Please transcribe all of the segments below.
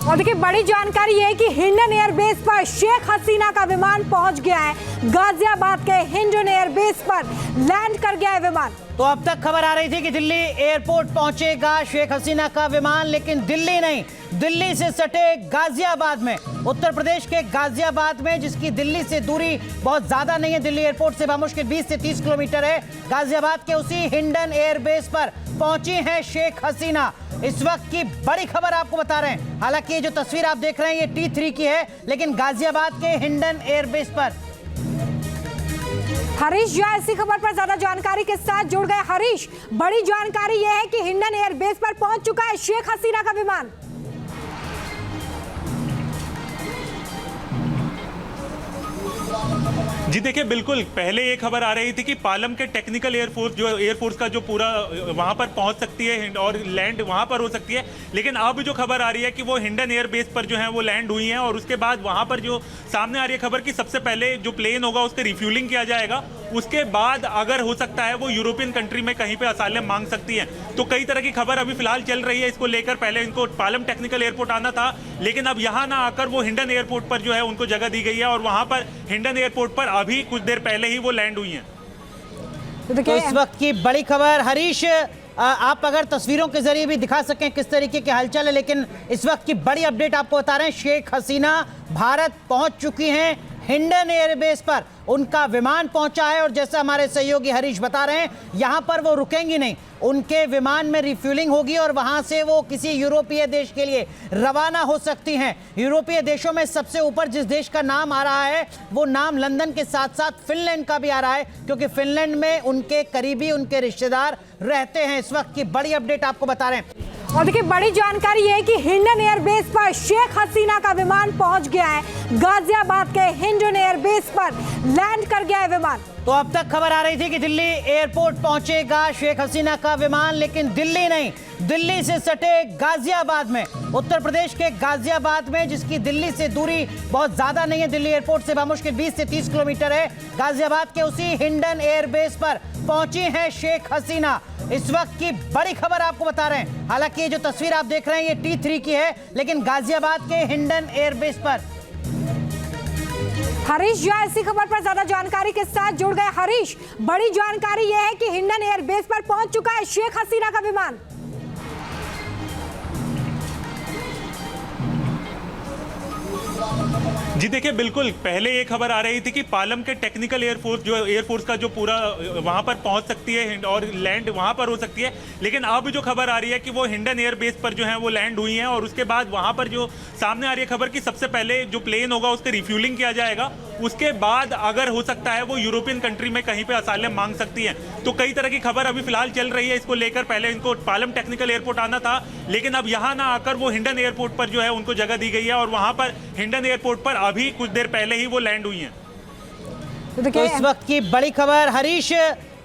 और देखिए बड़ी जानकारी ये है कि हिंडन एयरबेस पर शेख हसीना का विमान पहुंच गया है। गाजियाबाद के हिंडन एयरबेस पर लैंड कर गया है विमान। तो अब तक खबर आ रही थी कि दिल्ली एयरपोर्ट पहुंचेगा शेख हसीना का विमान, लेकिन दिल्ली नहीं, दिल्ली से सटे गाजियाबाद में, उत्तर प्रदेश के गाजियाबाद में, जिसकी दिल्ली से दूरी बहुत ज्यादा नहीं है, दिल्ली एयरपोर्ट से बामुश्किल 20 से 30 किलोमीटर है। गाजियाबाद के उसी हिंडन एयरबेस पर पहुंची है शेख हसीना। इस वक्त की बड़ी खबर आपको बता रहे हैं। हालांकि ये जो तस्वीर आप देख रहे हैं ये T3 की है, लेकिन गाजियाबाद के हिंडन एयरबेस पर। हरीश जो ऐसी खबर पर ज्यादा जानकारी के साथ जुड़ गए। हरीश, बड़ी जानकारी यह है कि हिंडन एयरबेस पर पहुंच चुका है शेख हसीना का विमान। जी देखिए, बिल्कुल पहले ये खबर आ रही थी कि पालम के टेक्निकल एयरफोर्स का जो पूरा वहां पर पहुंच सकती है और लैंड वहां पर हो सकती है, लेकिन अब जो खबर आ रही है कि वो हिंडन एयरबेस पर जो है वो लैंड हुई हैं। और उसके बाद वहां पर जो सामने आ रही है खबर कि सबसे पहले जो प्लेन होगा उसके रिफ्यूलिंग किया जाएगा, उसके बाद अगर हो सकता है वो यूरोपियन कंट्री में कहीं पे असाइलम मांग सकती है। तो कई तरह की खबर अभी फिलहाल चल रही है इसको लेकर। पहले इनको पालम टेक्निकल एयरपोर्ट आना था, लेकिन अब यहाँ ना आकर वो हिंडन एयरपोर्ट पर जो है उनको जगह दी गई है और वहां पर हिंडन एयरपोर्ट पर अभी कुछ देर पहले ही वो लैंड हुई हैं। तो इस वक्त की बड़ी खबर हरीश, आप अगर तस्वीरों के जरिए भी दिखा सकें किस तरीके के हलचल है, लेकिन इस वक्त की बड़ी अपडेट आपको बता रहे हैं। शेख हसीना भारत पहुंच चुकी हैं हिंडन एयरबेस पर, उनका विमान पहुंचा है और जैसा हमारे सहयोगी हरीश बता रहे हैं यहां पर वो रुकेंगी नहीं, उनके विमान में रिफ्यूलिंग होगी और वहां से वो किसी यूरोपीय देश के लिए रवाना हो सकती हैं। यूरोपीय देशों में सबसे ऊपर जिस देश का नाम आ रहा है वो नाम लंदन के साथ साथ फिनलैंड का भी आ रहा है, क्योंकि फिनलैंड में उनके करीबी, उनके रिश्तेदार रहते हैं। इस वक्त की बड़ी अपडेट आपको बता रहे हैं। और देखिए बड़ी जानकारी ये है कि हिंडन एयरबेस पर शेख हसीना का विमान पहुंच गया है। गाजियाबाद के हिंडन एयरबेस पर लैंड कर गया है विमान। तो अब तक खबर आ रही थी कि दिल्ली एयरपोर्ट पहुंचेगा शेख हसीना का विमान, लेकिन दिल्ली नहीं, दिल्ली से सटे गाजियाबाद में, उत्तर प्रदेश के गाजियाबाद में, जिसकी दिल्ली से दूरी बहुत ज्यादा नहीं है, दिल्ली एयरपोर्ट से बामुश्किल 20 से 30 किलोमीटर है। गाजियाबाद के उसी हिंडन एयरबेस पर पहुंची है शेख हसीना। इस वक्त की बड़ी खबर आपको बता रहे हैं। हालांकि ये जो तस्वीर आप देख रहे हैं ये T3 की है, लेकिन गाजियाबाद के हिंडन एयरबेस पर। हरीश जो ऐसी खबर पर ज्यादा जानकारी के साथ जुड़ गए। हरीश, बड़ी जानकारी यह है कि हिंडन एयरबेस पर पहुंच चुका है शेख हसीना का विमान। जी देखिए, बिल्कुल पहले ये खबर आ रही थी कि पालम के टेक्निकल एयरफोर्स का जो पूरा वहां पर पहुंच सकती है और लैंड वहां पर हो सकती है, लेकिन अब जो खबर आ रही है कि वो हिंडन एयरबेस पर जो है वो लैंड हुई हैं। और उसके बाद वहां पर जो सामने आ रही है खबर कि सबसे पहले जो प्लेन होगा उसके रिफ्यूलिंग किया जाएगा, उसके बाद अगर हो सकता है वो यूरोपियन कंट्री में कहीं पे असाइलम मांग सकती है। तो कई तरह की खबर अभी फिलहाल चल रही है इसको लेकर। पहले इनको पालम टेक्निकल एयरपोर्ट आना था, लेकिन अब यहाँ ना आकर वो हिंडन एयरपोर्ट पर जो है उनको जगह दी गई है और वहां पर हिंडन एयरपोर्ट पर अभी कुछ देर पहले ही वो लैंड हुई हैं। तो इस वक्त की बड़ी खबर हरीश,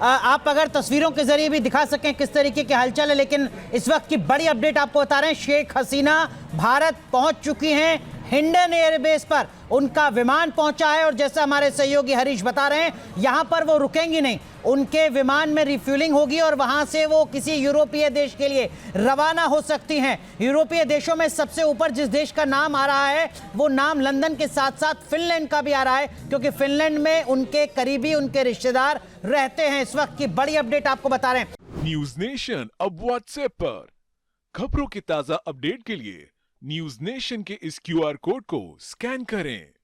आप अगर तस्वीरों के जरिए भी दिखा सकें किस तरीके के हलचल है, लेकिन इस वक्त की बड़ी अपडेट आपको बता रहे हैं। शेख हसीना भारत पहुंच चुकी हैं हिंडन एयरबेस पर, उनका विमान पहुंचा है और जैसा हमारे सहयोगी हरीश बता रहे हैं यहां पर वो रुकेंगी नहीं, उनके विमान में रिफ्यूलिंग होगी और वहां से वो किसी यूरोपीय देश के लिए रवाना हो सकती हैं। यूरोपीय देशों में सबसे ऊपर जिस देश का नाम आ रहा है वो नाम लंदन के साथ साथ फिनलैंड का भी आ रहा है, क्योंकि फिनलैंड में उनके करीबी, उनके रिश्तेदार रहते हैं। इस वक्त की बड़ी अपडेट आपको बता रहे हैं। न्यूज नेशन अब व्हाट्सएप पर खबरों की ताजा अपडेट के लिए न्यूज नेशन के इस QR कोड को स्कैन करें।